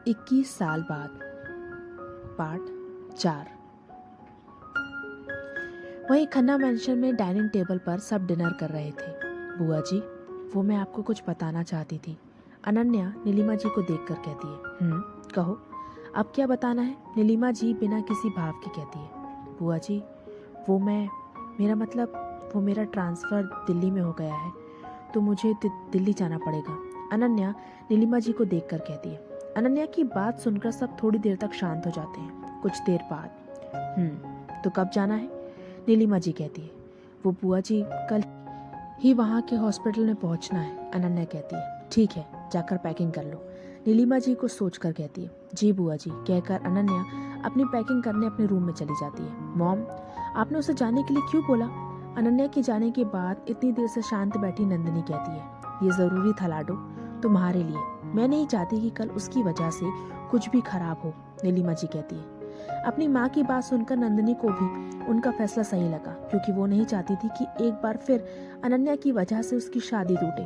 21 साल बाद पार्ट 4। वहीं खन्ना मैंशन में डाइनिंग टेबल पर सब डिनर कर रहे थे। बुआ जी, वो मैं आपको कुछ बताना चाहती थी, अनन्या नीलिमा जी को देखकर कहती है। कहो, अब क्या बताना है? नीलिमा जी बिना किसी भाव के कहती है। बुआ जी, वो मेरा ट्रांसफ़र दिल्ली में हो गया है, तो मुझे दिल्ली जाना पड़ेगा, अनन्या नीलिमा जी को देखकर कहती है। अनन्या की बात सुनकर सब थोड़ी देर तक शांत हो जाते हैं। कुछ देर बाद तो कब जाना है? नीलिमा जी कहती है। वो बुआ जी, कल ही वहाँ के हॉस्पिटल में पहुँचना है, अनन्या कहती है। ठीक है, जाकर पैकिंग कर लो, नीलिमा जी को सोचकर कहती है। जी बुआ जी, कहकर अनन्या अपनी पैकिंग करने अपने रूम में चली जाती है। मॉम, आपने उसे जाने के लिए क्यों बोला? अनन्या के जाने के बाद इतनी देर से शांत बैठी नंदिनी कहती है। ये ज़रूरी था लाडो, तुम्हारे लिए। मैं नहीं चाहती कि कल उसकी वजह से कुछ भी खराब हो, नीलिमा जी कहती है। अपनी माँ की बात सुनकर नंदिनी को भी उनका फैसला सही लगा, क्योंकि वो नहीं चाहती थी कि एक बार फिर अनन्या की वजह से उसकी शादी टूटे।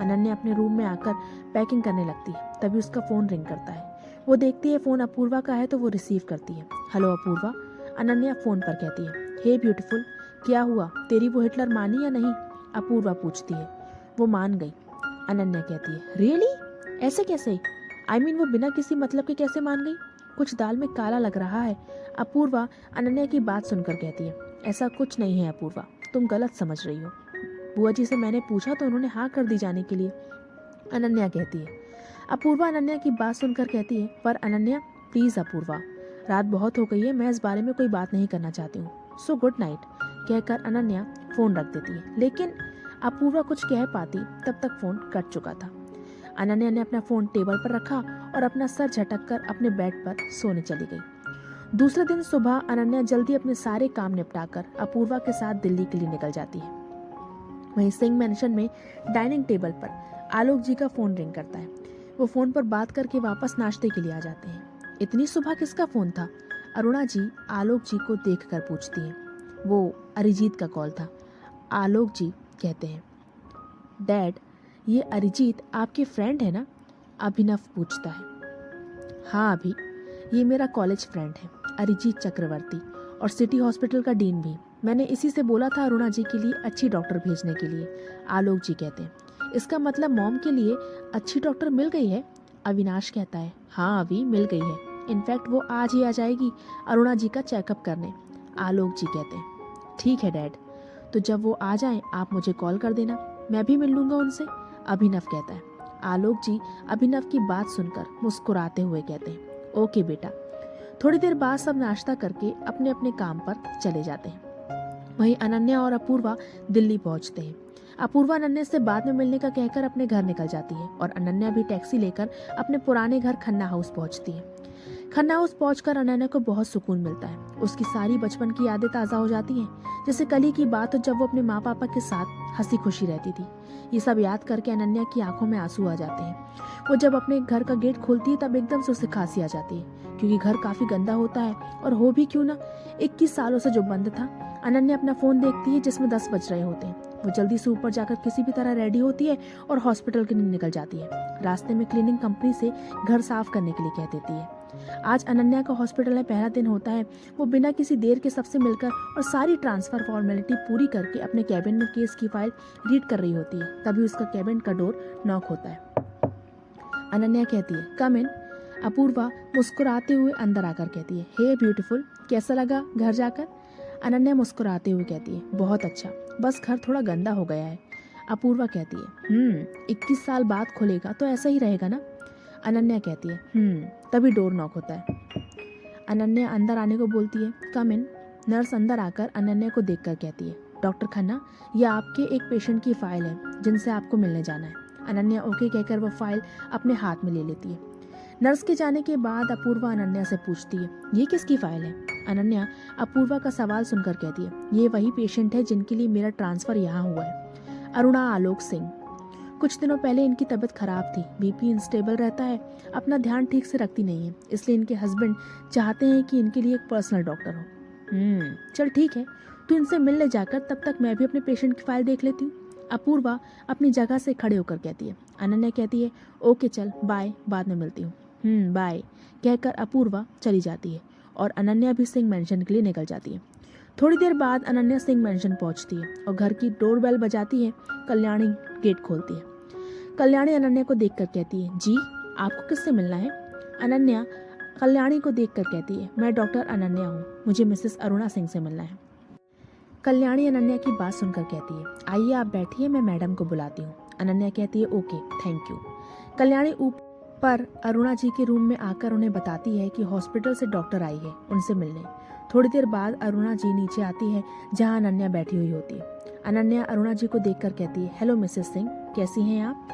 अनन्या अपने रूम में आकर पैकिंग करने लगती है, तभी उसका फ़ोन रिंग करता है। वो देखती है फ़ोन अपूर्वा का है तो वो रिसीव करती है। हेलो अपूर्वा, अनन्या फ़ोन पर कहती है। हे ब्यूटीफुल, क्या हुआ? तेरी वो हिटलर मानी या नहीं? अपूर्वा पूछती है। वो मान गई, अनन्या कहती है। रियली? ऐसे कैसे? I mean, वो बिना किसी मतलब के कैसे मान गई? कुछ दाल में काला लग रहा है, अपूर्वा अनन्या की बात सुनकर कहती है। ऐसा कुछ नहीं है अपूर्वा, तुम गलत समझ रही हो। बुआ जी से मैंने पूछा तो उन्होंने हाँ कर दी जाने के लिए, अनन्या कहती है। अपूर्वा अनन्या की बात सुनकर कहती है। पर अनन्या प्लीज़ अपूर्वा, रात बहुत हो गई है, मैं इस बारे में कोई बात नहीं करना चाहती हूँ, सो गुड नाइट, कहकर अनन्या फ़ोन रख देती है। लेकिन अपूर्वा कुछ कह पाती तब तक फ़ोन कट चुका था। अनन्या ने अपना फ़ोन टेबल पर रखा और अपना सर झटक कर अपने बेड पर सोने चली गई। दूसरे दिन सुबह अनन्या जल्दी अपने सारे काम निपटाकर अपूर्वा के साथ दिल्ली के लिए निकल जाती है। वहीं सिंह मैंशन में डाइनिंग टेबल पर आलोक जी का फ़ोन रिंग करता है। वो फ़ोन पर बात करके वापस नाश्ते के लिए आ जाते हैं। इतनी सुबह किसका फ़ोन था? अरुणा जी आलोक जी को देखकर पूछती हैं। वो अरिजीत का कॉल था, आलोक जी कहते हैं। डैड, ये अरिजीत आपके फ्रेंड है ना? अभिनव पूछता है। हाँ अभी, ये मेरा कॉलेज फ्रेंड है, अरिजीत चक्रवर्ती, और सिटी हॉस्पिटल का डीन भी। मैंने इसी से बोला था अरुणा जी के लिए अच्छी डॉक्टर भेजने के लिए, आलोक जी कहते हैं। इसका मतलब मॉम के लिए अच्छी डॉक्टर मिल गई है? अविनाश कहता है। हाँ अभी मिल गई है, इनफैक्ट वो आज ही आ जाएगी अरुणा जी का चेकअप करने, आलोक जी कहते हैं। ठीक है डैड, तो जब वो आ जाएं आप मुझे कॉल कर देना, मैं भी मिल लूँगा उनसे, अभिनव कहता है। आलोक जी अभिनव की बात सुनकर मुस्कुराते हुए कहते हैं। ओके बेटा। थोड़ी देर बाद सब नाश्ता करके अपने अपने काम पर चले जाते हैं। वहीं अनन्या और अपूर्वा दिल्ली पहुंचते हैं। अपूर्वा अनन्या से बाद में मिलने का कहकर अपने घर निकल जाती है और अनन्या भी टैक्सी लेकर अपने पुराने घर खन्ना हाउस पहुंचती है। खन्ना हाउस पहुंचकर अनन्या को बहुत सुकून मिलता है। उसकी सारी बचपन की यादें ताज़ा हो जाती हैं, जैसे कल ही की बात हो जब वो अपने माँ पापा के साथ हंसी खुशी रहती थी। ये सब याद करके अनन्या की आंखों में आंसू आ जाते हैं। वो जब अपने घर का गेट खोलती है तब एकदम से उसे खांसी आ जाती है, क्योंकि घर काफ़ी गंदा होता है और हो भी क्यों ना, 21 सालों से जो बंद था। अनन्या अपना फ़ोन देखती है जिसमें 10 बज रहे होते हैं। वो जल्दी से ऊपर जाकर किसी भी तरह रेडी होती है और हॉस्पिटल के लिए निकल जाती है। रास्ते में क्लीनिंग कंपनी से घर साफ करने के लिए कह देती है। आज अनन्या का हॉस्पिटल में पहला दिन होता है। वो बिना किसी देर के सबसे मिलकर और सारी ट्रांसफ़र फॉर्मेलिटी पूरी करके अपने कैबिन में केस की फाइल रीड कर रही होती है। तभी उसका कैबिन का डोर नॉक होता है। अनन्या कहती है, कम इन। अपूर्वा मुस्कुराते हुए अंदर आकर कहती है, हे ब्यूटीफुल, कैसा लगा घर जाकर? अनन्या मुस्कुराते हुए कहती है, बहुत अच्छा, बस घर थोड़ा गंदा हो गया है। अपूर्वा कहती है, 21 साल बाद खुलेगा तो ऐसा ही रहेगा ना? अनन्या कहती है, तभी डोर नॉक होता है। अनन्या अंदर आने को बोलती है, कम इन। नर्स अंदर आकर अनन्या को देखकर कहती है, डॉक्टर खन्ना, यह आपके एक पेशेंट की फाइल है जिनसे आपको मिलने जाना है। अनन्या ओके कहकर वो फाइल अपने हाथ में ले लेती है। नर्स के जाने के बाद अपूर्वा अनन्या से पूछती है, ये किसकी फाइल है? अनन्या अपूर्वा का सवाल सुनकर कहती है, ये वही पेशेंट है जिनके लिए मेरा ट्रांसफ़र यहाँ हुआ है, अरुणा आलोक सिंह। कुछ दिनों पहले इनकी तबीयत खराब थी, बीपी इंस्टेबल रहता है, अपना ध्यान ठीक से रखती नहीं है, इसलिए इनके हस्बैंड चाहते हैं कि इनके लिए एक पर्सनल डॉक्टर हो। चल ठीक है, तू इनसे मिलने जाकर, तब तक मैं भी अपने पेशेंट की फाइल देख लेती हूँ, अपूर्वा अपनी जगह से खड़े होकर कहती है। अनन्या कहती है, ओके चल बाय, बाद में मिलती हूँ। बाय कहकर अपूर्वा चली जाती है और अनन्या भी सिंह मैंशन के लिए निकल जाती है। थोड़ी देर बाद अनन्या सिंह मैंशन पहुंचती है और घर की डोरबेल बजाती है। कल्याणी गेट खोलती है। कल्याणी अनन्या को देखकर कहती है, जी आपको किससे मिलना है? अनन्या कल्याणी को देखकर कहती है, मैं डॉक्टर अनन्या हूँ, मुझे मिसेस अरुणा सिंह से मिलना है। कल्याणी अनन्या की बात सुनकर कहती है, आइए आप बैठिए, मैं मैडम को बुलाती हूँ। अनन्या कहती है, ओके थैंक यू। कल्याणी ऊपर अरुणा जी के रूम में आकर उन्हें बताती है कि हॉस्पिटल से डॉक्टर आई है उनसे मिलने। थोड़ी देर बाद अरुणा जी नीचे आती है जहाँ अनन्या बैठी हुई होती है। अनन्या अरुणा जी को देखकर कहती है, हेलो मिसेस सिंह, कैसी हैं आप?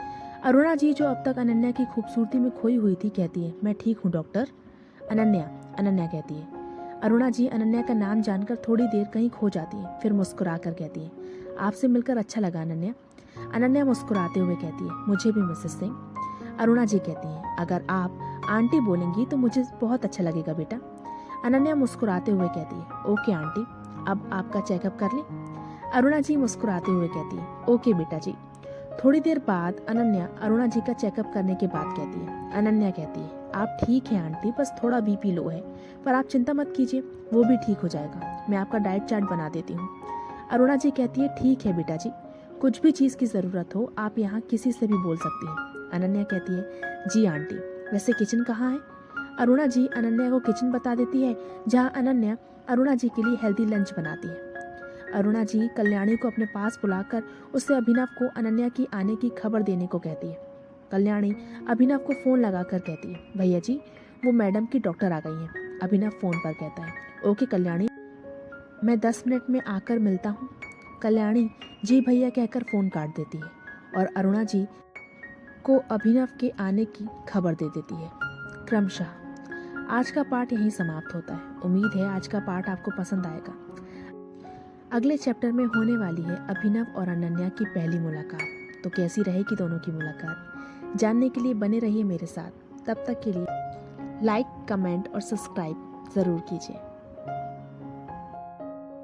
अरुणा जी जो अब तक अनन्या की खूबसूरती में खोई हुई थी कहती है, मैं ठीक हूँ डॉक्टर। अनन्या कहती है। अरुणा जी अनन्या का नाम जानकर थोड़ी देर कहीं खो जाती है, फिर मुस्कुरा कर कहती है, आपसे मिलकर अच्छा लगा अनन्या। अनन्या मुस्कुराते हुए कहती है, मुझे भी मिसेस सिंह। अरुणा जी कहती हैं, अगर आप आंटी बोलेंगी तो मुझे बहुत अच्छा लगेगा बेटा। अनन्या मुस्कुराते हुए कहती है, ओके आंटी, अब आपका चेकअप कर लें। अरुणा जी मुस्कुराते हुए कहती है, ओके बेटा जी। थोड़ी देर बाद अनन्या अरुणा जी का चेकअप करने के बाद कहती है, अनन्या कहती है, आप ठीक हैं आंटी, बस थोड़ा बीपी लो है, पर आप चिंता मत कीजिए, वो भी ठीक हो जाएगा, मैं आपका डाइट चार्ट बना देती हूँ। अरुणा जी कहती है, ठीक है बेटा जी, कुछ भी चीज़ की ज़रूरत हो आप यहाँ किसी से भी बोल सकती हैं। अनन्या कहती है, जी आंटी, वैसे किचन कहाँ है? अरुणा जी अनन्या को किचन बता देती है जहाँ अनन्या अरुणा जी के लिए हेल्दी लंच बनाती है। अरुणा जी कल्याणी को अपने पास बुलाकर उससे अभिनव को अनन्या की आने की खबर देने को कहती है। कल्याणी अभिनव को फ़ोन लगाकर कहती है, भैया जी वो मैडम की डॉक्टर आ गई हैं। अभिनव फ़ोन पर कहता है, ओके कल्याणी, मैं 10 मिनट में आकर मिलता हूँ। कल्याणी जी भैया कहकर फ़ोन काट देती है और अरुणा जी को अभिनव के आने की खबर दे देती है। क्रमशः आज का पाठ यहीं समाप्त होता है। उम्मीद है आज का पाठ आपको पसंद आएगा। अगले चैप्टर में होने वाली है अभिनव और अनन्या की पहली मुलाकात। तो कैसी रहेगी दोनों की मुलाकात, जानने के लिए बने रहिए मेरे साथ। तब तक के लिए लाइक, कमेंट और सब्सक्राइब ज़रूर कीजिए।